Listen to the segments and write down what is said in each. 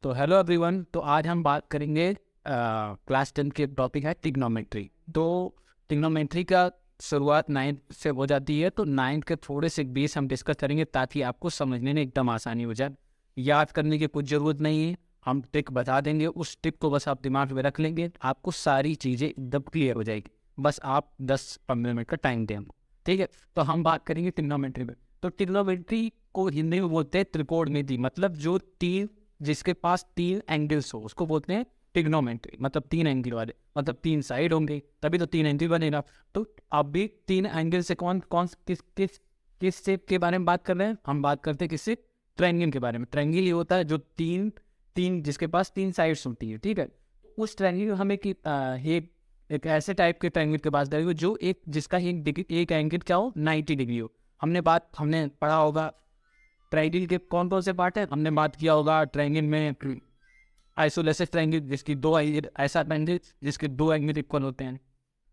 तो hello everyone. तो आज हम बात करेंगे क्लास 10 के टॉपिक है ट्रिग्नोमेट्री। तो ट्रिग्नोमेट्री का शुरुआत 9th से हो जाती है, तो 9th के थोड़े से बेस हम डिस्कस करेंगे ताकि आपको समझने में एकदम आसानी हो जाए। याद करने की कुछ ज़रूरत नहीं है, हम ट्रिक बता देंगे, उस ट्रिक को बस आप दिमाग में रख लेंगे, आपको सारी चीज़ें एकदम क्लियर हो जाएगी। बस आप 10-15 मिनट का टाइम दें हमको, ठीक है। तो हम बात करेंगे ट्रिग्नोमेट्री में। तो ट्रिग्नोमेट्री को हिंदी में बोलते हैं त्रिकोणमिति, मतलब जो तीन जिसके पास तीन एंगल्स हो उसको बोलते हैं ट्रिग्नोमेट्री। मतलब तीन एंगल वाले, मतलब तीन साइड होंगे तभी तो तीन एंगल बनेगा। तो अब भी तीन एंगल से कौन कौन किस किस किस शेप के बारे में बात कर रहे हैं, हम बात करते हैं किससे, ट्रायंगल के बारे में। ट्रायंगल ये होता है जो तीन तीन जिसके पास तीन साइड्स होती है, ठीक है। उस ट्रायंगल हमें एक ऐसे टाइप के ट्रायंगल के पास जाएगा जो एक जिसका एक एंगल क्या हो, 90 डिग्री हो। हमने पढ़ा होगा ट्रायंगल के कौन कौन से पार्ट है। हमने बात किया होगा ट्रायंगल में आइसोलेसिस ट्रायंगल जिसकी दो ऐसा ट्रायंगल जिसके दो एंगल इक्वल होते हैं,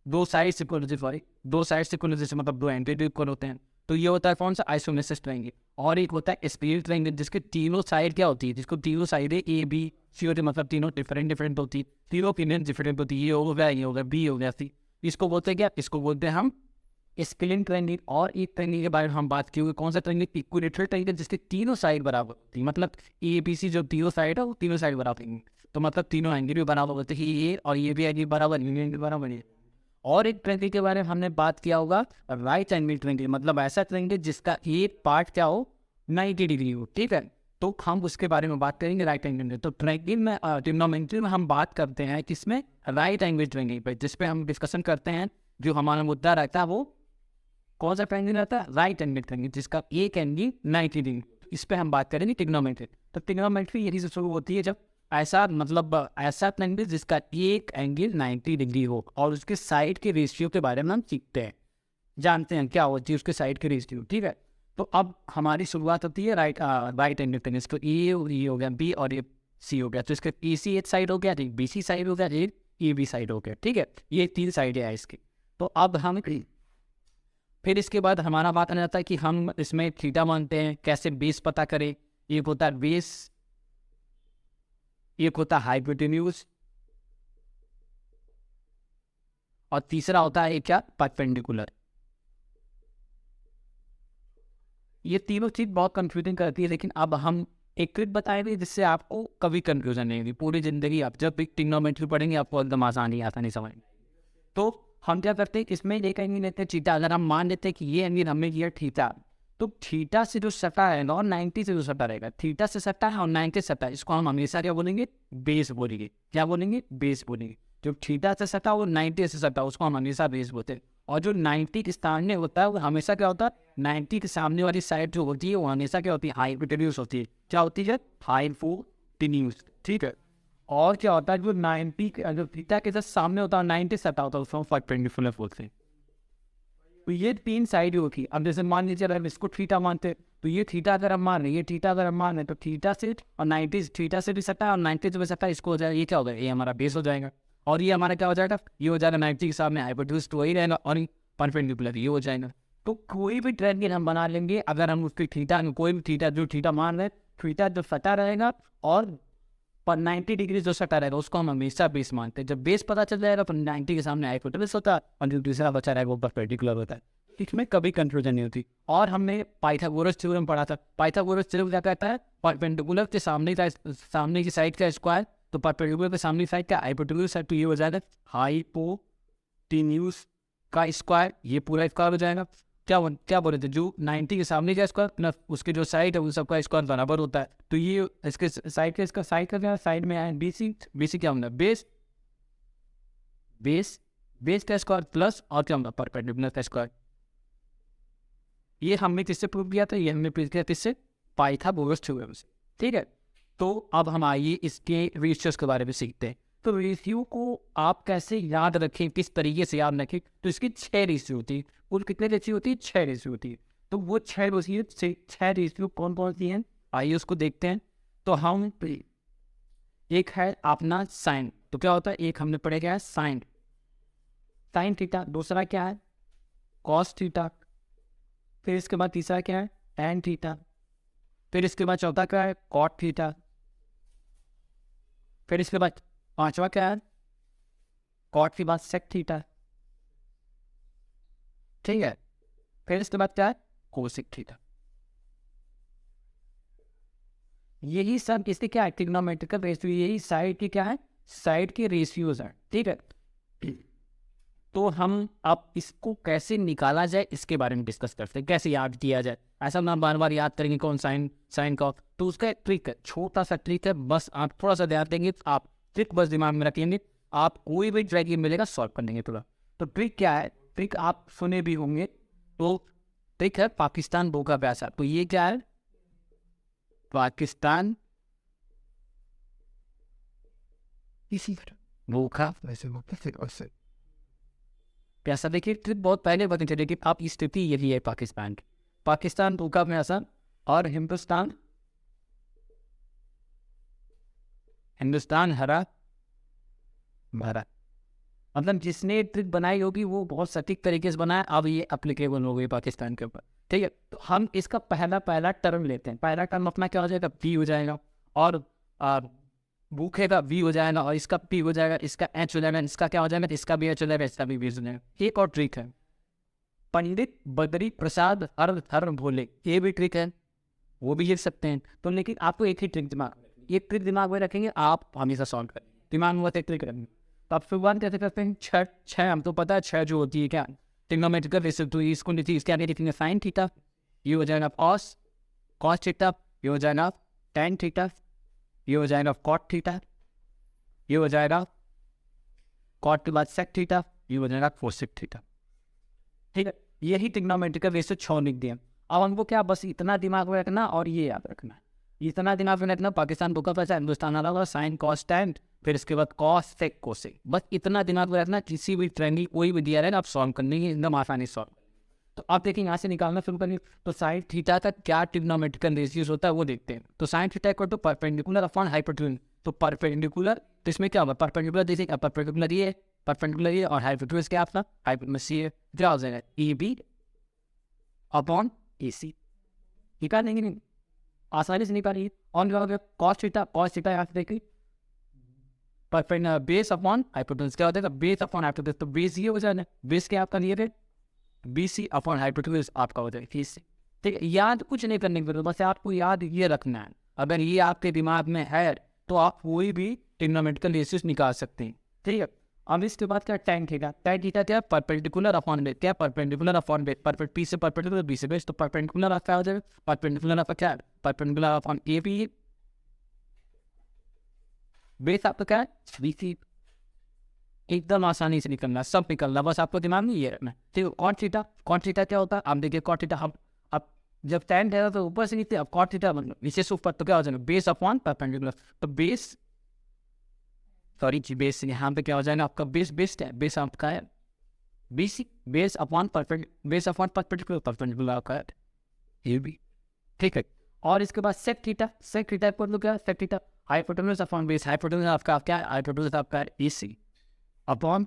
दो साइड्स इक्वल होते हैं, सॉरी दो साइड्स इक्वल होते हैं, मतलब दो एंगल इक्वल होते हैं। तो ये होता है कौन सा, आइसोलेसिस ट्रायंगल। और एक होता है स्पिरल ट्रायंगल जिसके तीनों साइड क्या होती है, जिसको तीनों साइड ए बी सी होती है, मतलब तीनों डिफरेंट होती है, तीनों ओपिनियन डिफरेंट होती है। ये हो गया, ये हो गया, बी हो गया, सी। इसको बोलते हैं क्या, इसको बोलते हैं हम स्प्लिन ट्रायंगल। और एक ट्रायंगल के बारे में हम बात की हुई, कौन सा ट्रायंगल, इक्विलेटरल ट्रायंगल, जिसके तीनों साइड बराबर होती है। मतलब ए बी सी जो तीनों साइड है वो तीनों साइड बराबर होंगे, तो मतलब तीनों एंगल भी बराबर होते हैं, ये और ये भी एंगल बराबर, ये एंगल बराबर है। और एक ट्रायंगल के बारे में हमने बात किया होगा, राइट एंगल ट्रायंगल, मतलब ऐसा ट्रायंगल जिसका एक पार्ट क्या हो, 90 डिग्री हो, ठीक है। तो हम उसके बारे में बात करेंगे, राइट एंगल में। तो ट्रायंगल में ट्रिग्नोमेट्री में हम बात करते हैं किसमें, राइट एंगल ट्रायंगल पे, जिसपे हम डिस्कशन करते हैं। जो हमारा मुद्दा रहता है वो कौन सा ट्रायंगल रहता है, राइट एंगल ट्रायंगल, जिसका एक एंगल 90 डिग्री। इस पे हम बात करेंगे ट्रिग्नोमेट्री। तो ट्रिग्नोमेट्री यही से शुरू होती है जब ऐसा ऐसा ट्रायंगल जिसका एक एंगल 90 डिग्री हो और उसके साइड के रेशियो के बारे में हम सीखते हैं, जानते हैं क्या होती है उसके साइड के रेशियो, ठीक है। तो अब हमारी शुरुआत होती है राइट एंगल ट्रायंगल। तो ये हो गया बी और ये सी हो गया, तो इसका ए सी एक साइड हो गया, एक बी सी साइड हो गया, एक ए बी साइड हो गया, ठीक है। ये तीन साइड है इसकी। तो अब हम फिर इसके बाद हमारा बात आ जाता है कि हम इसमें थीटा मानते हैं, कैसे बेस पता करें। एक होता है बेस, एक होता है हाइपोटेन्यूज, और तीसरा होता है क्या, परपेंडिकुलर। ये तीनों चीज बहुत कंफ्यूजिंग करती है, लेकिन अब हम एक ट्रिक बताएंगे जिससे आपको कभी कंफ्यूजन नहीं होगी पूरी जिंदगी। आप जब भी ट्रिग्नोमेट्री पढ़ेंगे आपको एकदम आसानी समझ। तो हम क्या करते हैं, इसमें एक एंगल लेते हैं थीटा। अगर हम मान लेते हैं कि ये एंगल हमने किया थीटा, तो थीटा से जो सटा है और 90 से जो सटा रहेगा, थीटा से सटा है और 90 से सटा है, इसको हम हमेशा क्या बोलेंगे, बेस बोलेंगे। क्या बोलेंगे, बेस बोलेंगे। जो थीटा से सटा वो 90 से सटा, उसको हम हमेशा बेस बोलते हैं। और जो 90 के सामने होता है वो हमेशा क्या होता है, 90 के सामने वाली साइड जो होती है वो हमेशा क्या होती है, हाइपोटेन्यूज होती है। क्या होती है, हाइपोटेन्यूज, ठीक है। और क्या होता है, जो 90 जो थीटा के जस्ट सामने होता है 90 सटा होता है, उसको परपेंडिकुलर बोलते हैं। तो ये तीन साइड होती है। अब जैसे मान लीजिए अगर हम इसको थीटा मानते हैं, तो ये थीटा अगर हम मान रहे हैं, ये थीटा अगर हम मान रहे हैं, तो थीटा से और 90 थीटा से भी सटा है और 90 से भी सटा है, इसको हो जाएगा, ये क्या होगा, ये हमारा बेस हो जाएगा। और ये हमारा क्या हो जाएगा, ये हो जाएगा 90 के सामने हाइपोटेन्यूज, तो वही रहेगा, और परपेंडिकुलर ये हो जाएगा। तो कोई भी ट्रायंगल हम बना लेंगे, अगर हम उसकी थीटा कोई भी थीटा जो थीटा मान रहे हैं, थीटा जो सटा रहेगा और पर 90 डिग्री जो सटा रहेगा उसको हम हमेशा बेस मानते हैं। जब बेस पता चल जाएगा तो 90 के सामने हाइपोटेन्यूज होता है और जो दूसरा बचा रहेगा वो परपेंडिकुलर होता है। इसमें कभी कंफ्यूजन नहीं होती। और हमने पाइथागोरस थ्योरम पढ़ा था। पाइथागोरस थ्योरम क्या कहता है, परपेंडिकुलर के सामने की साइड का स्क्वायर, तो परपेंडिकुलर के सामने की साइड का हाइपोटेन्यूज है, तो ये हो जाएगा हाइपोटेन्यूज का स्क्वायर, ये पूरा स्क्वायर हो जाएगा। क्या बोले थे, जो 90 के सामने का स्क्वायर प्लस उसके जो साइड है उन सबका स्क्वायर बराबर होता है। तो ये इसके साइड का, इसका साइड का क्या, साइड में आए बीसी, बीसी क्या होगा, बेस, बेस बेस का स्क्वायर प्लस और क्या होगा, परपेंडिकुलर का स्क्वायर। ये हमने किससे प्रूव किया था, ये हमने प्रूव किया किससे, पाइथागोरस थ्योरम से, ठीक है। तो अब हम आइए इसके रेशियोज के बारे में सीखते हैं। तो रेशियो को आप कैसे याद रखें, किस तरीके से याद रखें। तो इसकी 6 रेशियो होती है। कुल कितने रेशियो होती है, 6 रेशियो होती है। तो वो 6 रेशियो, 6 रेशियो कौन कौन सी हैं, आइए उसको देखते हैं। तो हम एक है अपना साइन, तो क्या होता है, एक हमने पढ़े क्या है, साइन, साइन थीटा। दूसरा क्या है, कॉस थीटा। फिर इसके बाद तीसरा क्या है, टैन थीटा। फिर इसके बाद चौथा क्या है, कॉट थीटा। फिर इसके बाद पांचवा क्या है, कॉट के बाद सेक थीटा, ठीक है। फिर इसके बाद क्या है, कोसेक थीटा। यही सब इसके क्या है, ट्रिग्नोमेट्रिकल रेशियो, यही साइड की क्या है, साइड के रेशियोज हैं, ठीक है। तो हम अब इसको कैसे निकाला जाए इसके बारे में डिस्कस करते हैं, कैसे याद किया जाए। ऐसा ना बार बार याद करेंगे कौन साइन साइन का, तो उसका एक ट्रिक है, छोटा सा ट्रिक है, बस आप थोड़ा सा ध्यान देंगे, आप ट्रिक बस दिमाग में रखेंगे, आप कोई भी ट्रिक मिलेगा सॉल्व कर देंगे थोड़ा। तो ट्रिक क्या है, ट्रिक आप सुने भी होंगे, तो ट्रिक है पाकिस्तान भूखा प्यासा। तो ये क्या है, पाकिस्तान इसी भूखा प्यासा। देखिए ट्रिक बहुत पहले बनी थी, लेकिन अब स्थिति यही है पाकिस्तान की, पाकिस्तान भूखा प्यासा और हिंदुस्तान हरा भरा। मतलब जिसने ट्रिक बनाई होगी वो बहुत सटीक तरीके से बनाया, अब ये अप्लीकेबल हो गई पाकिस्तान के ऊपर, ठीक है। तो हम इसका पहला टर्म लेते हैं, पहला टर्म अपना क्या हो जाएगा, पी हो जाएगा, और भूखे का वी हो जाएगा, और इसका पी हो जाएगा, इसका एच हो जाएगा, इसका क्या हो जाएगा, इसका भी एच हो जाएगा, इसका भी वी हो जाएगा। एक और ट्रिक है, पंडित बद्री प्रसाद हर हर भोले, ये भी ट्रिक है, वो भी लिख सकते हैं। तो लेकिन आपको एक ही ट्रिक दिमाग में रखेंगे, आप हमेशा सॉल्व करेंगे, दिमाग में एक ट्रिक रखेंगे। तो आप शुरुआत कैसे करते हैं, छः हम तो पता है छः जो होती है क्या, ट्रिग्नोमेट्रिकल रेशियो, तो इसको इसके आगे लिखेंगे साइन थीटा, ये हो जाएगा कॉस थीटा, ये हो जाएगा टेन थीटा, ये हो जाएगा कॉट थीटा, ये हो जाएगा कॉट के बाद सेक थीटा, ये हो जाएगा कोसेक थीटा, ठीक है। यही ट्रिग्नोमेट्रिकल रेशियो 6 लिख दिया। अब हमको क्या, बस इतना दिमाग में रखना और ये याद रखना, इतना दिमाग में रखना, पाकिस्तान भूखा प्यासा, हिंदुस्तान हरा भरा, साइन कॉस टेन, फिर इसके बाद कॉस सेक कोसेक, बस इतना दिमाग में रखना। किसी भी ट्रेंडिंग कोई भी दिया रहेगा आप सॉल्व करने की एकदम आसानी से सॉल्व। तो आप देखिए यहाँ से निकालना शुरू करिए। तो साइन थीटा का क्या ट्रिग्नोमेट्रिकल रेशियोज होता है वो देखते हैं। तो sine theta equal to perpendicular upon hypotenuse, तो परपेंडिकुलर, तो इसमें क्या होगा, परपेंडिकुलर जैसे परपेंडिकुलर ये, परपेंडिकुलर ये, और हाइपोटेन्यूज क्या अपना हाइपोटेन्यूज सी है, क्या हो जाएगा ए बी अपॉन ए सी। निकाल देंगे, नहीं आसानी से निकालिए। ऑन कॉस थीटा यहाँ से देखिए, बेस अपॉन हाइपोटेन्यूज क्या होता है, बेस अपॉन हाइपोटेन्यूज, तो बेस ये हो जाएगा, बेस क्या आपका ये है बी सी अपॉन हाइपोटेन्यूज आपका हो जाएगा, ठीक है। याद कुछ नहीं करने की जरूरत, बस आपको याद ये रखना है। अगर ये आपके दिमाग में है तो आप कोई भी ट्रिग्नोमेट्रिकल रेशियोज निकाल सकते हैं, ठीक है। अब इसके बाद क्या, tan थीटा क्या, परपेंडिकुलर अपॉन बेस, क्या परपेंडिकुलर अपॉन बेस, पी से परपेंडिकुलर, बी से बेस, तो परपेंडिकुलर आपका हो जाएगा, परपेंडिकुलर आपका क्या है, perpendicular upon A B, base आपका क्या है बी सी। एकदम आसानी से निकलना, सब निकलना, बस आपको दिमाग में ये रखना, ठीक है। कॉट थीटा क्या होता है, आप देखिए कॉट थीटा, हम अब जब tan थीटा तो ऊपर से नीचे, अब कॉट थीटा मतलब नीचे से ऊपर, तो क्या हो जाएगा बेस अपॉन परपेंडिकुलर, तो बेस बेस यहाँ पे क्या हो जाएगा आपका बेस है, बेस आपका है BC, बेस अपॉन परपेंडिकुलर आपका है ये भी, ठीक है। और इसके बाद सेक थीटा इक्वल टू क्या, sec theta hypotenuse upon base, hypotenuse आपका क्या है, हाइपोटेन्यूज आपका है AC upon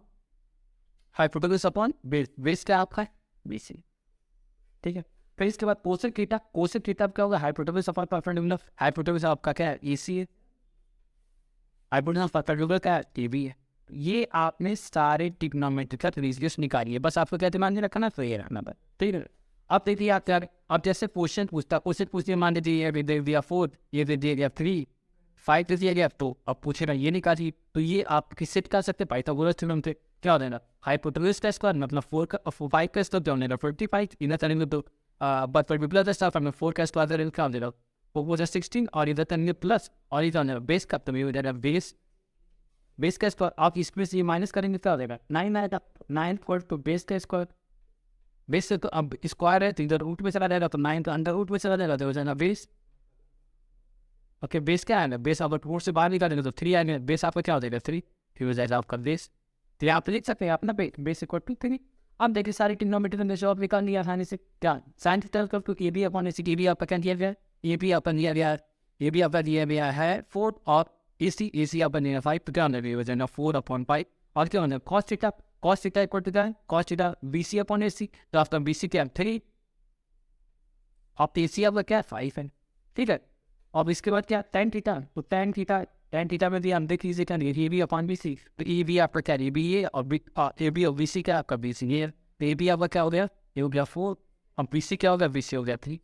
hypotenuse upon base क्या आपका है BC, ठीक है। फिर इसके बाद कोसेक थीटा क्या होगा, हाइपोटेन्यूज अपॉन परपेंडिकुलर, हाइपोटेन्यूज आपका क्या है AC है, हाइपोटेन्यूज परपेंडिकुलर क्या है AB है। ये आपने सारे ट्रिग्नोमेट्रिकल रेशियोज निकालिए, बस आपको क्या दिमाग में रखना, तो ये रखना बस, ठीक है। अब देखिए आप क्या, अब जैसे क्वेश्चन पूछते मान लीजिए ये दे दिया 4, ये दे दिया 3, 5 दे दिया गया, तो अब पूछेगा ये निकालिए। तो ये आप किससे निकाल सकते हैं, पाइथागोरस थ्योरम से। क्या हो जाएगा, हाइपोटेन्यूज का स्क्वायर मतलब 4 का 5 का स्क्वायर क्या हो जाएगा 45, इधर चलेंगे तो बट परपेंडिकुलर का स्क्वायर 4 का स्क्वायर क्या हो जाएगा, वो हो जाएगा 16, और इधर चलेंगे प्लस, और इधर हो जाएगा बेस का, तो ये हो जाएगा बेस का स्क्वायर, आप इसमें से ये माइनस करेंगे क्या हो जाएगा 9 आएगा, 9 इक्वल टू बेस का स्क्वायर, बेस से तो अब स्क्वायर है तो इधर रूट में चला जाएगा, तो 9 तो अंडर रूट में चला जाएगा, तो हो जाएगा बेस। ओके बेस क्या है ना, बेस आप रूट से बाहर निकालेंगे तो 3 आएंगे, बेस आपका क्या हो जाएगा 3, फिर हो जाएगा आपका बेस। तो आप लिख सकते हैं अपना बेस इक्वल टू 3। अब देखिए सारी ट्रिग्नोमेट्रिकल रेशियो आप निकाल लिया आसानी से, क्या sine theta equal to A B upon AC, A B आपका क्या दिया गया है, ए बी आपका दिया गया है, ए बी आपका दिया गया है 4, और AC आपका दिया 5, तो क्या होना हो जाएगा 4 अपॉन 5, और क्या होना है कॉस थीटा इक्वल टू क्या है, cos theta BC upon AC, तो आपका BC क्या है 3, अब AC आपका क्या है 5 है, ठीक है। अब इसके बाद क्या tan थीटा, तो tan थीटा tan थीटा में भी हम देख लीजिए क्या A B upon B C, तो ए बी आपका क्या ए बी ए और ए बी और बी सी क्या आपका बी सी है, तो ए बी आपका क्या हो गया, ये हो गया 4 और बी सी क्या हो गया, बी सी हो गया 3।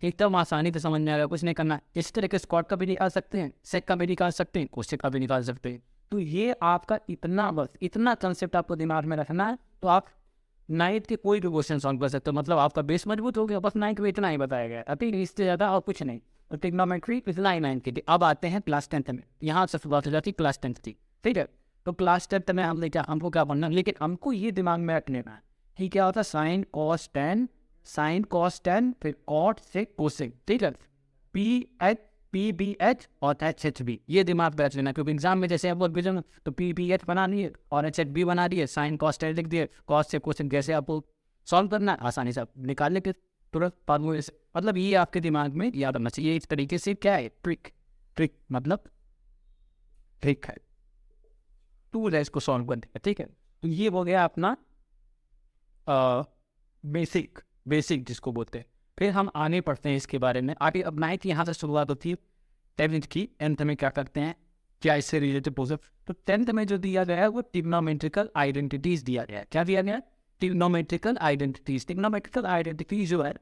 एकदम आसानी से समझ में आ रहा है, कुछ नहीं करना। इस तरह के स्क्वाड का भी निकाल सकते हैं, सेक का भी निकाल सकते हैं, कोसेक का भी निकाल सकते हैं। तो ये आपका इतना, बस इतना कंसेप्ट आपको दिमाग में रखना है, तो आप 9th के कोई भी क्वेश्चन सॉल्व कर सकते हो। मतलब आपका बेस मजबूत हो गया, बस 9th में इतना ही बताया गया, अति इससे ज़्यादा और कुछ नहीं। तो ट्रिग्नोमेट्री इतना ही 9th की। अब आते हैं क्लास 10th में, यहाँ से शुरुआत हो जाती है क्लास 10th की, ठीक है। तो क्लास 10th में हमको क्या बनना, लेकिन हमको ये दिमाग में रख लेना है कि क्या होता है साइन कॉस टेन, फिर कॉट सेक कोसेक, ठीक है। पी बी एच और एच एच बी, ये दिमाग में रख लेना, क्योंकि एग्जाम में जैसे आप बोल भेजो तो पी बी एच बना लिए और एच एच बी बना दिए, साइन कॉस टेन लिख दिए, कॉस सेक कोसेक जैसे आपको सॉल्व करना है आसानी से आप निकाल लेंगे तुरंत फार्मूले से। मतलब ये आपके दिमाग में याद रखना चाहिए। इस तरीके से क्या है, ट्रिक मतलब ट्रिक है, टूल है इसको सॉल्व करने का, ठीक है। तो ये हो गया अपना बेसिक जिसको बोलते हैं। फिर हम आने पढ़ते हैं इसके बारे में आगे। अब 9th यहाँ से शुरुआत होती है, 10th की 10th में क्या करते हैं, क्या इससे रिलेटेड पोजर। तो 10th में जो दिया गया है वो ट्रिग्नोमेट्रिकल आइडेंटिटीज दिया गया है। क्या दिया गया है, ट्रिग्नोमेट्रिकल आइडेंटिटीज। ट्रिग्नोमेट्रिकल आइडेंटिटीज जो है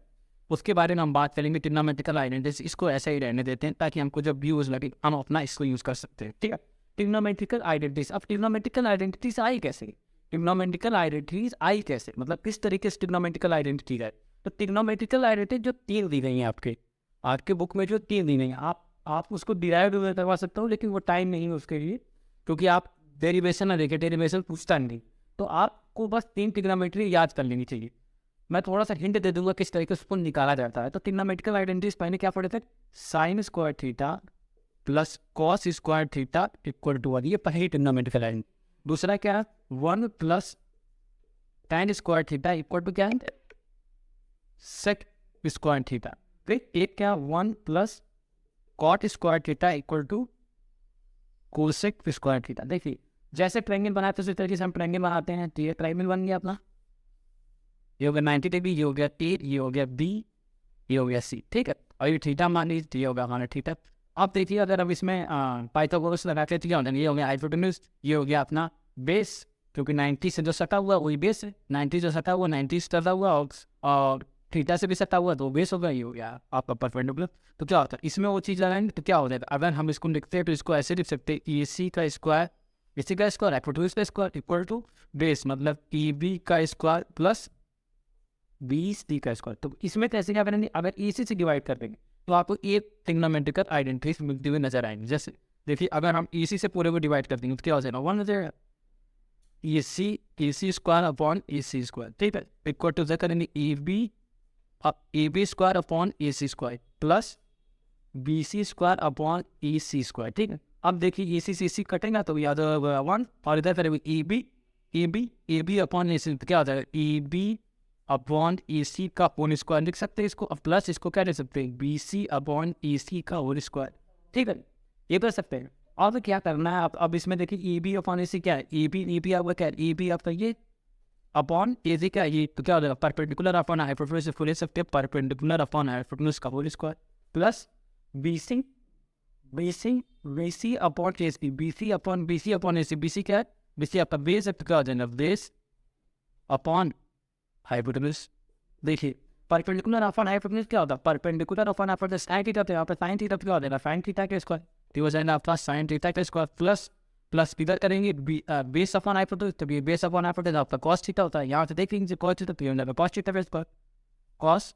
उसके बारे में हम बात करेंगे। ट्रिग्नोमेट्रिकल आइडेंटिटीज इसको ऐसा ही रहने देते हैं ताकि हमको जब यूज लगे हम अपना इसको यूज कर सकते हैं, ठीक है। ट्रिग्नोमेट्रिकल आइडेंटिटीज, अब ट्रिग्नोमेट्रिकल आइडेंटिटीज आई कैसे, ट्रिग्नोमेट्रिकल आइडेंटिटीज आई कैसे, मतलब किस तरीके से ट्रिग्नोमेट्रिकल आइडेंटिटी है। तो ट्रिग्नोमेट्रिकल आइडेंटिटी जो 3 दी गई हैं आपके बुक में, जो 3 दी गई हैं, आप उसको डिराइव करवा सकते हो, लेकिन वो टाइम नहीं है उसके लिए, क्योंकि आप डेरिवेशन ना देखे, डेरिवेशन पूछता नहीं। तो आपको बस 3 ट्रिग्नोमेट्री याद कर लेनी चाहिए। मैं थोड़ा सा हिंट दे दूंगा किस तरीके से उसको निकाला जाता है। तो ट्रिग्नोमेट्रिकल आइडेंटिटीज पहले क्या पढ़े थे, sine square theta plus cos square theta equal to 1, ये पहली ट्रिग्नोमेट्रिकल आइडेंटिटी। दूसरा क्या है, 1 plus tan square theta equal to क्या है, सेक स्क्वायर थीटा। फिर एक क्या, 1 plus cot square theta equal to cosec square theta. देखिए जैसे ट्रायंगल बनाते हैं उसी तरीके से हम ट्रायंगल बनाते हैं। तो ये ट्रायंगल बन गया अपना, ये हो गया 90 डिग्री, ये हो गया ए, ये हो गया बी, ये हो गया सी, ठीक है। और ये थीटा मान लीजिए, ये हो गया हमारा थीटा। अब देखिए अगर अब इसमें पाइथागोरस लगाते हैं, ये हो गया हाइपोटेन्यूज, ये हो गया अपना बेस, क्योंकि 90 से जो सटा हुआ वही बेस है, 90 जो सटा हुआ 90 से सटा हुआ और थीटा से भी सटा हुआ तो बेस होगा, ये हो गया आपका परपेंडिकुलर। तो क्या होता है इसमें वो चीज़ लगाएंगे तो क्या हो जाएगा, अगर हम इसको लिखते हैं तो इसको ऐसे लिख सकते हैं, ए सी का स्क्वायर, इसी का स्क्वायर हाइपोटेन्यूज का स्क्वायर इक्वल टू बेस, मतलब ए बी का स्क्वायर प्लस बी सी का स्क्वायर। तो इसमें कैसे क्या करेंगे, अगर ए सी से डिवाइड कर देंगे तो आपको एक ट्रिग्नोमेट्रिकल आइडेंटिटीज मिलती हुई नजर आएंगे। जैसे देखिए अगर हम ए सी से पूरे को डिवाइड कर देंगे तो क्या हो जाएगा, 1 हो जाएगा, A C square upon A C square, ठीक है, इक्वल टू करेंगे A B square upon A C square plus B C square upon A C square, ठीक है। अब देखिए ए सी कटेगा तो याद 1, और इधर करेंगे ए बी अपॉन ए सी, तो क्या हो जाएगा, ए बी अपॉन ए सी का होल स्क्वायर लिख सकते हैं इसको, अब प्लस इसको क्या लिख सकते हैं, बी सी अपॉन ए सी का होल स्क्वायर, ठीक है, ये कर सकते हैं। और क्या करना है अब इसमें देखिए ए बी अपॉन ए सी क्या है, ए बी आपका क्या है, ए बी आपका ये अपॉन ए सी क्या है, ये तो क्या हो जाएगा, परपेंडिकुलर अपॉन हाइपोटेन्यूज से ले सकते हैं, परपेंडिकुलर अपॉन हाइपोटेन्यूज का whole square plus B C upon A C, B C upon A C, B C क्या है, बी सी आपका बेस है, तो क्या हो जाएगा, बेस अपॉन हाइपोटेन्यूज। देखिए परपेंडिकुलर अपॉन हाइपोटेन्यूज क्या होता है, perpendicular upon hypotenuse sine theta, तो यहाँ पे साइन थीटा क्या हो जाएगा, साइन थीटा का स्क्वायर, तो हो जाएगा आपका साइन थीटा का स्क्वायर प्लस इधर करेंगे बेस अपॉन हाइपोटेन्यूज, तो बेस अपॉन हाइपोटेन्यूज आपका कॉस थीटा होता है, यहाँ से देख लीजिए कॉस थीटा, तो हो जाएगा कॉस थीटा का स्क्वायर, कॉस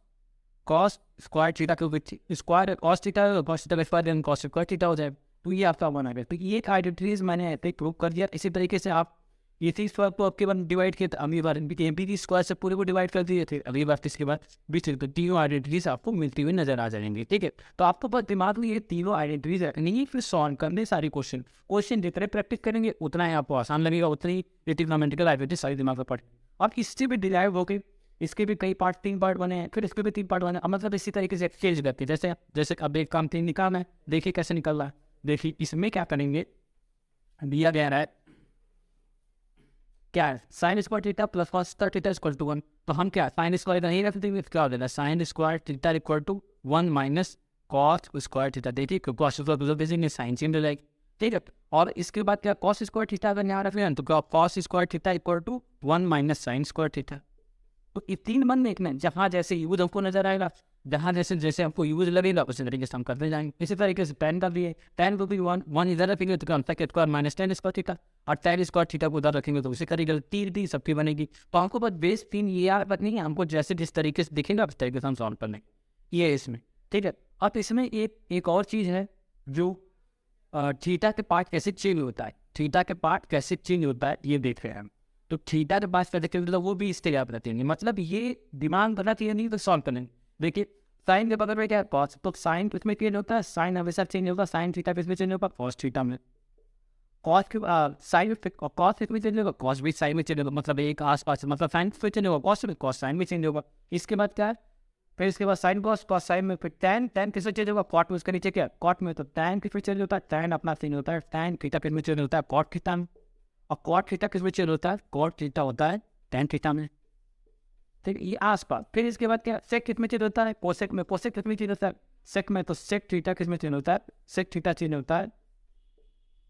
स्क्वायर थीटा के स्क्वायर कॉस थीटा का स्क्वायर कॉस स्क्वायर थीटा हो जाएगा। तो ये आपका बना गया। तो ये आइडेंटिटीज मैंने ऐसे प्रूव कर दिया। इसी तरीके से आप ये सी स्क्वायर को आपके बार डिवाइड किया था, अगली बार एम पी की स्क्वायर से पूरे को डिवाइड कर दिए थे, अगली बार इसके बाद बीच तो तीनों आइडेंटिटीज आपको मिलती हुई नजर आ जाएंगी, ठीक है। तो आपको बस दिमाग में ये तीनों आइडेंटिटीज रखनी है, फिर सॉल्व करने सारी क्वेश्चन जितने प्रैक्टिस करेंगे उतना ही आपको आसान लगेगा, उतनी ट्रिग्नोमेट्रिकल आइडेंटिटीज सारी दिमाग में पढ़। अब इससे भी डिराइव हो गए, इसके भी कई पार्ट 3 पार्ट बने हैं, फिर इसके भी 3 पार्ट बने, मतलब इसी तरीके से एक्सचेंज करते हैं। जैसे अब एक काम 3 निकालना है, देखिए कैसे निकल रहा है। देखिए इसमें क्या करेंगे, दिया गया है क्या है, sine square theta plus cos theta equal to 1, तो हम क्या साइन स्क्वायर नहीं रख देंगे, क्या हो जाएगा sine square theta equal to 1 minus cos square theta. देखिए कॉस स्क्वायर भेजेंगे साइन चेंज हो जाएगी, ठीक है। और इसके बाद क्या कॉस स्क्वायर थीटा अगर यहाँ रखें तो क्या cos square theta equal to 1 minus sine square theta. तो ये 3 मन देखना है, जहाँ जैसे यूज हमको नजर आएगा, जहाँ जैसे जैसे हमको यूज लगेगा उसी तरीके से हम करते जाएंगे। इसी तरीके से tan का भी है, tan को भी 1 इधर रखेंगे तो क्या sec square minus tan square theta, और tan स्क्वायर थीटा को उधर रखेंगे तो उसी तरीके 3 सबकी बनेगी। तो हमको बस बेस 3 ये याद रखनी है, हमको जैसे जिस तरीके से दिखेगा उस तरीके से हम सॉल्व कर लेंगे। ये इसमें ठीक है। अब इसमें एक और चीज़ है जो थीटा के पार्ट कैसे चेंज होता है, थीटा के पार्ट कैसे चेंज होता है ये देख रहे हैं हम। तो थीटा के पास पैसे मतलब वो भी इससे याद रहते हैं, मतलब ये दिमाग बना चाहिए नहीं तो सॉल्व करेंगे। देखिए साइन के बगल में क्या है कॉस, तो साइन किसमें चेंज होता है, साइन हमेशा चेंज होगा, साइन थीटा किसमें चेंज होगा, कॉस थीटा में। कॉस के साइन में कॉस किसमें चेंज होगा, कॉस भी साइन में चेंज होगा, मतलब एक आस पास मतलब साइन में चेंज होगा, कॉस में कॉस साइन में चेंज होगा। इसके बाद क्या है, फिर इसके बाद साइन कॉस, कॉस साइन में, फिर tan किसमें चेंज होगा, कॉट में। उसके नीचे क्या कॉट में, तो tan किसमें चेंज होता है, tan अपना चेंज होता है, tan थीटा किसमें चेंज होता है, कॉट थीटा में। और कॉट थीटा किसमें चेंज होता है, कॉट थीटा होता है tan थीटा में। ठीक है, ये आसपास। फिर इसके बाद क्या सेक किसमें चेंज होता है, कोसेक में। कोसेक किसमें चेंज होता है, सेक में। तो सेक थीटा किसमें चेंज होता है, सेक थीटा चेंज होता है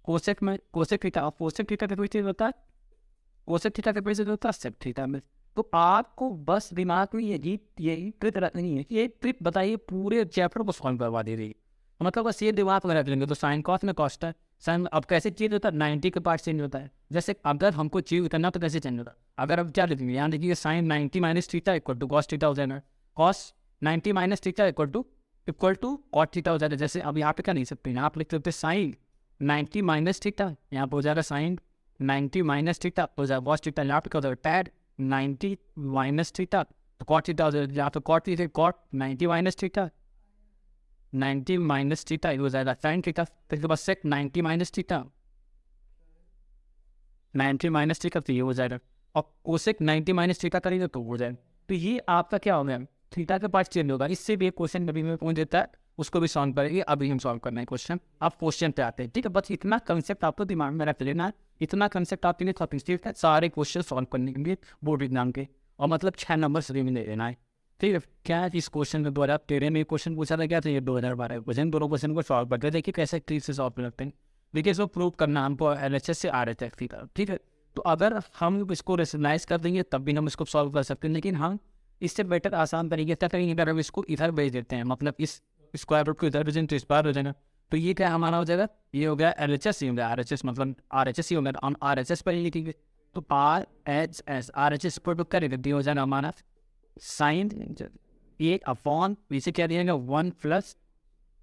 कोसेक में, कोसेक थीटा। और कोसेक थीटा किसमें चेंज होता है, कोसेक थीटा किसमें चेंज होता है, सेक थीटा में। तो आपको बस दिमाग में यही ट्रिक रखनी है। ये ट्रिक बताइए पूरे चैप्टर को सॉल्व करवा दे रही है, मतलब बस ये दिमाग में रख लेंगे। तो साइन कॉस में कॉस्ट है, साइन अब कैसे चेंज होता है, 90 के पार्ट चेंज होता है। जैसे अगर हमको चेंज करना तो कैसे चेंज होता है, अगर अब क्या लिखेंगे यहाँ देखिए sine 90 minus theta equal to cos theta हो जाएगा, cos 90 minus theta equal to cot theta हो जाएगा। जैसे अब यहाँ पे क्या लिख सकते हैं, यहाँ पे लिख सकते हैं साइन 90 माइनस थीटा, यहाँ पे हो जाएगा साइन 90 माइनस थीटा हो जाएगा कॉस थीटा, यहाँ पे क्या हो जाएगा टैड 90 माइनस थीटा, तो कॉट थीटा हो जाएगा, यहाँ पे cot theta cot 90 minus theta, 90 minus theta हो जाएगा साइन थीटा। फिर इसके बाद sec 90 minus theta, 90 minus theta तो ये हो जाएगा, और कोसेक 90 माइनस थीटा करेंगे तो हो जाएगा। तो ये आपका क्या हो गया, थीटा का पार्ट चेंज होगा। इससे भी एक क्वेश्चन कभी में पूछ देता है, उसको भी सॉल्व करेंगे। अभी हम सॉल्व करना है क्वेश्चन, आप क्वेश्चन पे आते हैं। ठीक है, बस इतना कंसेप्ट आपको दिमाग में रख लेना है, इतना कंसेप्ट आपके लिए सफिशिएंट है सारे क्वेश्चन सॉल्व करने के लिए बोर्ड एग्जाम के। और मतलब 6 नंबर फ्री में दे देना है। ठीक है, क्या है इस क्वेश्चन में 2013 में क्वेश्चन पूछा था, क्या था ये 2012 क्वेश्चन, दोनों क्वेश्चन को सॉल्व करते हैं। देखिए कैसे ट्रिक से सॉल्व करते हैं। देखिए इसको प्रूव करना हमको LHS से RHS की तरफ। ठीक है, तो अगर हम इसको रेशनलाइज कर देंगे तब भी हम इसको सॉल्व कर सकते हैं, लेकिन हम इससे बेटर आसान तरीके से करेंगे अगर हम इसको इधर भेज देते हैं, मतलब इस स्क्वायर रूट को इधर भेजें तो इस बार हो जाएगा। तो ये क्या हमारा हो जाएगा, ये हो गया LHS, ये हो गया RHS, मतलब RHS ही हो गया, हम RHS पर ही लिखेंगे। तो RHS RHS पर करेंगे तो हो जाएगा हमारा साइन ये अपॉन इसे क्या दिएगा 1 प्लस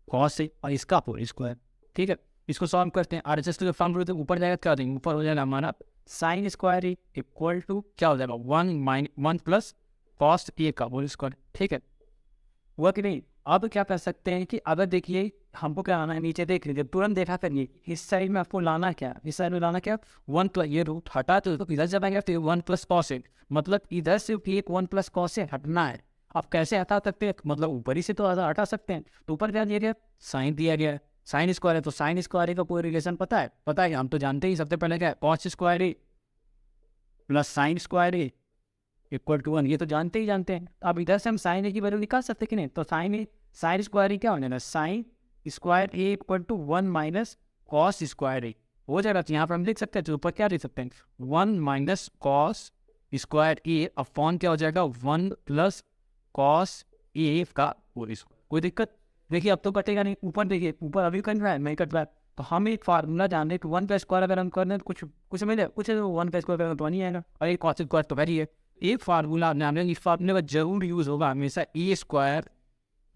कॉस और इसका पूरा स्क्वायर। ठीक है, इसको सॉल्व करते हैं। RHS तो फॉर्म ऊपर जाएगा, क्या देंगे ऊपर हो जाएगा हमारा साइन स्क्वायर इक्वल टू क्या हो जाएगा 1 प्लस कॉस ए का होल स्क्वायर। ठीक है, हुआ कि नहीं। अब क्या कर सकते हैं कि अगर देखिए हमको क्या आना है, नीचे देख लीजिए, तुरंत देखा करिए इस साइड में आपको लाना क्या, इस साइड में लाना क्या 1 प्लस ये रूट हटा तो इधर जब आएगा तो 1 प्लस कॉस ए, मतलब इधर से एक 1 प्लस कॉस ए हटना है। आप कैसे हटा सकते हैं, मतलब ऊपर ही से तो हटा सकते हैं। तो ऊपर क्या दिया गया, साइन दिया गया है, साइन स्क्वायर है, तो साइन स्क्वायर का कोई रिलेशन पता है, हम तो जानते ही सबसे पहले क्या है cos square A plus sine square A equal to 1, ये तो जानते हैं। अब इधर से हम साइन ए की वैल्यू निकाल सकते कि नहीं, तो साइन स्क्वायर ए क्या हो जाएगा, sine square A equal to 1 minus cos square A हो जाएगा। तो यहाँ पर हम लिख सकते हैं, तो ऊपर क्या लिख सकते हैं 1 माइनस कॉस स्क्वायर ए अपॉन क्या हो जाएगा 1 प्लस कॉस ए का होल स्क्वायर। कोई दिक्कत, देखिए अब तो कटेगा नहीं, ऊपर देखिए ऊपर अभी कट रहा है नहीं कट रहा है। तो हम एक फार्मूला जान रहे हैं कि 1 का स्क्वायर अगर हम कर रहे हैं तो कुछ मिले कुछ 1 का स्क्वायर तो नहीं आएगा, और एक कॉस स्क्वायर तो वही है। एक फार्मूला आप जान रहे हैं, इस फार्मूले का जरूर यूज होगा हमेशा, A square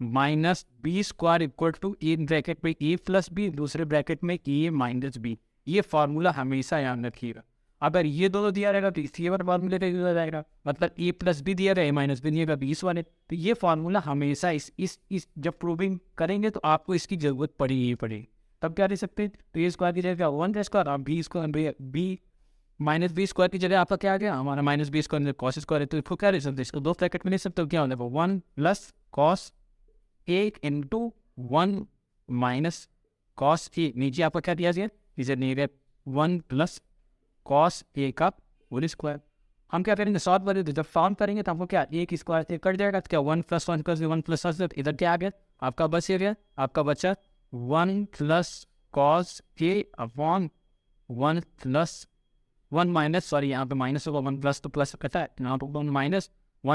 minus B square equal to एक ब्रैकेट में ए प्लस बी, दूसरे ब्रैकेट में ए माइनस बी। ये फार्मूला हमेशा याद रखिएगा। अगर ये दोनों दिया रहेगा तो इसी बार फार्मूले का यूज हो जाएगा, मतलब ए प्लस बी दिया रहेगा ए माइनस बी दिएगा 20 वाले। तो ये फार्मूला हमेशा इस जब प्रूविंग करेंगे तो आपको इसकी जरूरत पड़ेगी पड़ेगी। तब क्या दे सकते हैं, तो ये स्क्वायर की जगह 1 का स्क्वायर, आप B square B minus B square की जगह आपका क्या आ गया, हमारा minus B square cos square है। तो इसको क्या ले सकते हैं, इसको 2 ब्रैकेट में ले सकते हो, क्या हो जाएगा 1 plus cos A into 1 minus cos A, नीचे आपका क्या दिया गया, इसे नहीं गया 1 प्लस कॉस ए का होल स्क्वायर। हम क्या करेंगे सॉल्व करेंगे, जब सॉल्व करेंगे तो हमको क्या एक स्क्वायर से कट जाएगा, तो क्या 1 प्लस 1 प्लस 1 प्लस इधर क्या आ गया आपका बच गया, आपका बचा 1 प्लस कॉस के अपॉन 1 प्लस 1 माइनस, सॉरी यहाँ पे माइनस होगा, 1 प्लस तो प्लस कहता है, यहाँ पे 1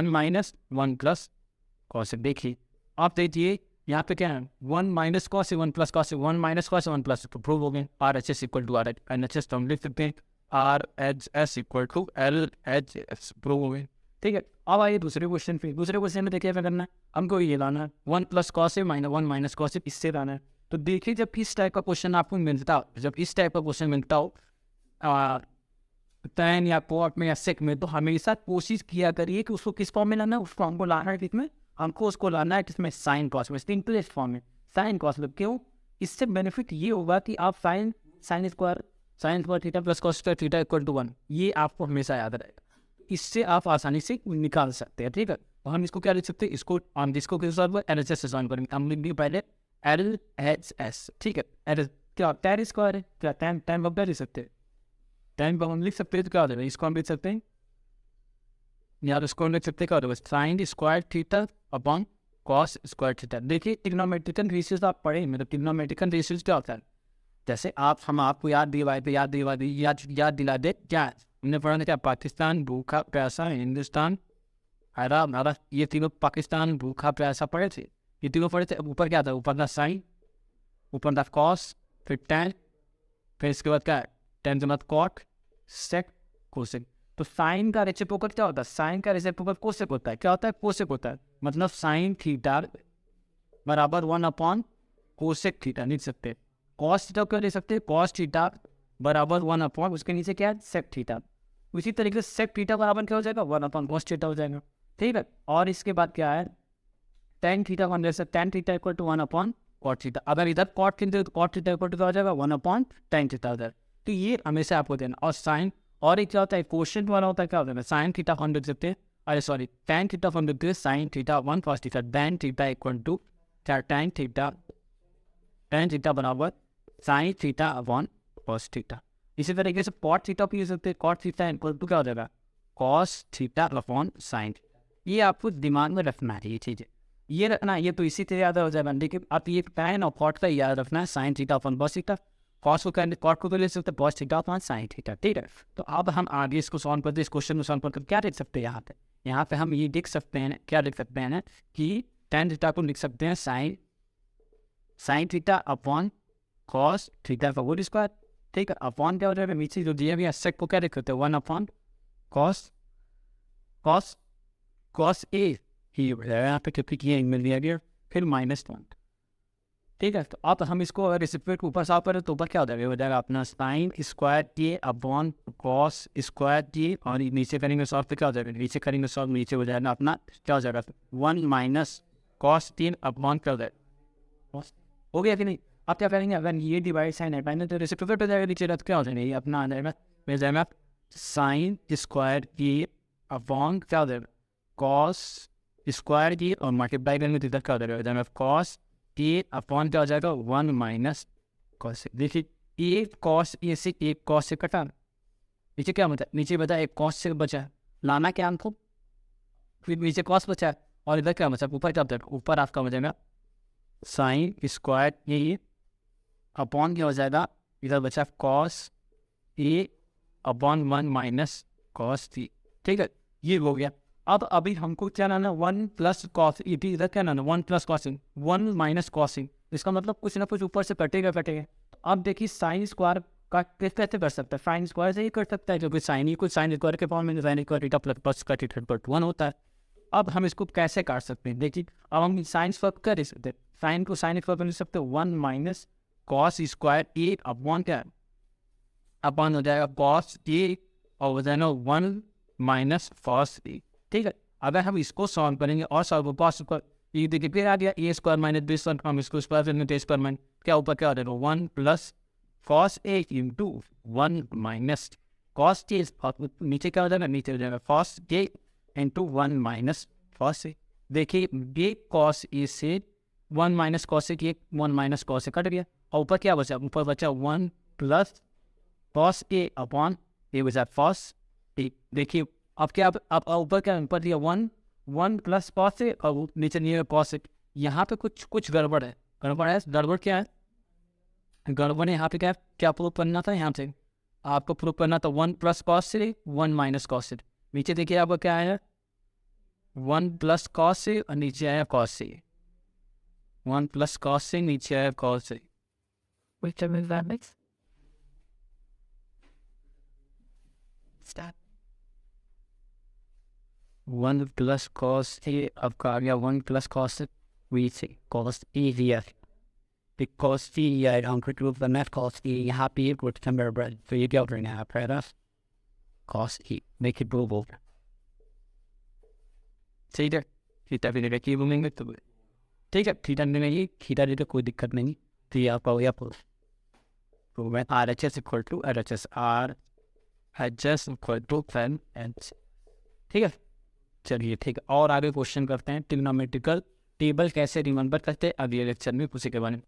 माइनस 1 प्लस कॉस। देखिए आप देखिए यहाँ पे क्या है, 1 minus cos 1 plus cos 1 minus cos 1 plus, तो प्रूव हो गए। R H S equal to R H S, तो हम लिख सकते हैं R H S equal to L H S, prove हो गए। ठीक है, अब आइए दूसरे क्वेश्चन पे। दूसरे क्वेश्चन में देखिए क्या करना है, हमको ये लाना है 1 plus cos minus 1 minus cos, इससे लाना है। तो देखिए जब इस टाइप का क्वेश्चन आपको मिलता हो, जब इस टाइप का क्वेश्चन मिलता हो tan या cot में या sec में, तो हमेशा कोशिश किया करिए कि उसको किस फॉर्म में लाना है, उसको हमको लाना है किसमें, हमको उसको लाना है किसमें, साइन कॉस में, सिंपलेस्ट फॉर्म में साइन कॉस में। क्यों, इससे बेनिफिट ये होगा कि आप sine square theta plus cos square theta equal to 1, ये आपको हमेशा याद रहेगा, इससे आप आसानी से निकाल सकते हैं। ठीक है, तो हम इसको क्या लिख सकते हैं, इसको हम जिसको किस एल एच एस से सॉल्व करेंगे, हम लिखेंगे पहले एल एच एस। ठीक है, एल क्या tan स्क्वायर है, क्या tan बब्बा लिख सकते हैं, tan पर हम लिख सकते हैं, तो क्या हो जाएगा, इसको हम लिख सकते हैं यार, इसको लिख सकते हैं क्या हो जाएगा, sine square theta upon cos square theta. देखिए ट्रिग्नोमेट्रिकल रेशियोज आप पढ़े, मतलब ट्रिग्नोमेट्रिकल रेशियोज क्या होता है, जैसे हम आपको याद दिला दे, क्या हमने पढ़ा था, क्या पाकिस्तान भूखा प्यासा, हिंदुस्तान हरा भरा, ये तीनों पाकिस्तान भूखा प्यासा पढ़े थे, ये तीनों पढ़े थे। ऊपर क्या था, ऊपर था साइन, ऊपर था कॉस, फिर tan, फिर इसके बाद क्या है, tan के बाद कॉट, सेक, कोसेक। तो साइन का रेसिप्रोकल क्या होता है, साइन का रेसिप्रोकल कोसेक होता है। क्या होता है, कोसेक होता है, मतलब साइन थीटा बराबर 1 अपॉन कोसेक थीटा लिख सकते हैं। कॉस थीटा क्या लिख सकते हैं, कॉस थीटा बराबर 1 अपॉन, उसके नीचे क्या है, सेक थीटा। उसी तरीके से सेक थीटा बराबर क्या हो जाएगा, 1 अपॉन कॉस थीटा हो जाएगा। ठीक है, और इसके बाद क्या है, tan थीटा को जैसे tan theta equal to 1 upon cot theta. अगर इधर कॉट थीटा तो कॉट थीटा इक्वल टू क्या हो जाएगा, 1 अपॉन tan थीटा उधर। तो ये हमेशा आपको देना। और साइन, और एक क्या होता है, क्वेश्चन वाला होता है, क्या होता है, साइन थीटा हम लिख सकते हैं, अरे सॉरी tan थीटा हम लिखते हैं sine theta 1 cos theta, tan theta equal to tan theta बराबर sine theta upon cos theta. इसी तरीके से कॉट थीटा भी लिख सकते हैं, कॉट थीटा इक्वल टू क्या हो जाएगा, कॉस थीटा अपॉन साइन। ये आपको दिमाग में रखना है, ये चीज़ें ये रखना है, ये तो इसी तरह याद हो जाएगा। लेकिन आप ये tan और कॉट का याद रखना है, sign theta upon cos theta, cos को कहते कॉट को तो ले सकते हैं cos theta upon sine theta. ठीक है, तो अब हम आगे इसको सॉल्व करते हैं, इस क्वेश्चन को सॉल्व करके क्या लिख सकते हैं, यहाँ पे हम ये लिख सकते हैं, क्या लिख सकते हैं कि tan थीटा को लिख सकते हैं sine theta upon cos theta का होल स्क्वायर। ठीक है, अपॉन क्या हो जाएगा, नीचे जो दिया गया सेक को क्या लिख सकते हैं, 1 अपॉन कॉस ए ही हो जाएगा यहाँ पे, क्योंकि ये मिल दिया गया, फिर -1। ठीक है, तो अब हम इसको अगर रेसिप्रोकेट ऊपर साफ करें तो ऊपर क्या हो जाएगा अपना साइन स्क्वायर ए अपॉन कॉस स्क्वायर ए, और नीचे करेंगे सॉल्व तो क्या हो जाएगा, नीचे करेंगे सॉल्व, नीचे हो जाएगा अपना क्या हो जाएगा 1 माइनस कॉस 3 अपॉन क्या हो जाएगा, हो गया कि नहीं। अब क्या करेंगे, अगर ये डिवाइड साइन है तो रेसिप्रोकेट हो जाएगा, नीचे क्या हो जाएगा, ये अपना आ जाएगा, मिल जाएगा साइन स्क्वायर ए अपॉन क्या हो जाएगा, कॉस स्क्वायर ए, और मल्टीप्लाई करेंगे तो इधर क्या हो जाएगा, कॉस ए अपॉन क्या हो जाएगा 1 माइनस कॉस। देखिए एक कॉस ए से एक कॉस से कटा, नीचे क्या बचा, नीचे बचा एक कॉस से बचा, लाना क्या हमको, फिर नीचे कॉस बचा और इधर क्या बचा, ऊपर क्या बचा, ऊपर आपका बचेगा साइन स्क्वायर ए अपॉन क्या हो जाएगा, इधर बचा cos A upon 1 minus cos थी। ठीक है, ये हो गया। अब अभी हमको क्या लाना, 1 प्लस कॉस, इधर क्या लाना 1 प्लस कॉसिंग 1 माइनस कॉसिंग, इसका मतलब कुछ ना कुछ ऊपर से कटेगा। तो अब देखिए साइन स्क्वायर का कैसे कर सकता है, साइन स्क्वायर से ही कर सकता है, क्योंकि साइन ही कुछ साइन स्क्वायर के फॉर्म में साइन स्क्वायर थीटा प्लस का थीटा इक्वल टू 1 होता है। अब हम इसको कैसे काट सकते हैं, देखिए अब हम साइन स्क्वायर कर सकते हैं, साइन को साइन स्क्वायर कर सकते हैं 1 माइनस कॉस स्क्वायर ए अपॉन क्या अपॉन हो जाएगा कॉस ए, और हो जाएगा 1 माइनस कॉस ए। ठीक है, अगर हम इसको सॉल्व करेंगे और सॉल्व कॉस स्क्वायर, ये देखिए फिर आ गया ए स्क्वायर माइनस बी स्क्वायर, हम इसको स्क्वायर करेंगे स्क्वायर माइनस क्या ऊपर क्या हो जाएगा 1 plus cos A into 1 minus cos A, नीचे क्या हो जाएगा, नीचे हो जाएगा cos A into 1 minus cos A. देखिए ये कॉस ए से 1 minus cos A, 1 minus cos A cut गया, और ऊपर क्या बचा, ऊपर बचा 1 प्लस कॉस ए अपॉन ए बचा कॉस ए। देखिए अब क्या, अब ऊपर क्या ऊपर दिया 1 प्लस कॉस ए, और नीचे नहीं है कॉस ए। यहाँ पे कुछ गड़बड़ है, गड़बड़ क्या है, गड़बड़ है यहाँ पे। क्या प्रूव करना था यहाँ से? आपको प्रूव करना था 1 प्लस कॉस से 1 माइनस कॉस से। नीचे देखिए आपका क्या आया, 1 प्लस कॉस से और नीचे आया कॉस से। 1 प्लस कॉस से नीचे आया कॉस से। Which term is that next? Start. 1 plus cos से आपका आ गया 1 प्लस कॉस से वी से कॉस ए दिया, because the could prove the net cost e happy with timber bread. So you get right now, right? Cost e make it provable. ठीक है, theta भी लेकर की घूमेंगे तो ठीक है। थीटा में नहीं, थीटा दे तो कोई दिक्कत नहीं। तो ये आपका हो गया तो मैं R H S equal to R H S, R H S equal to फैन एच। ठीक है, चलिए ठीक है। और आगे क्वेश्चन करते हैं, ट्रिग्नोमेट्रिकल टेबल कैसे रिमेंबर करते हैं अगले लेक्चर में, उसी के बारे में।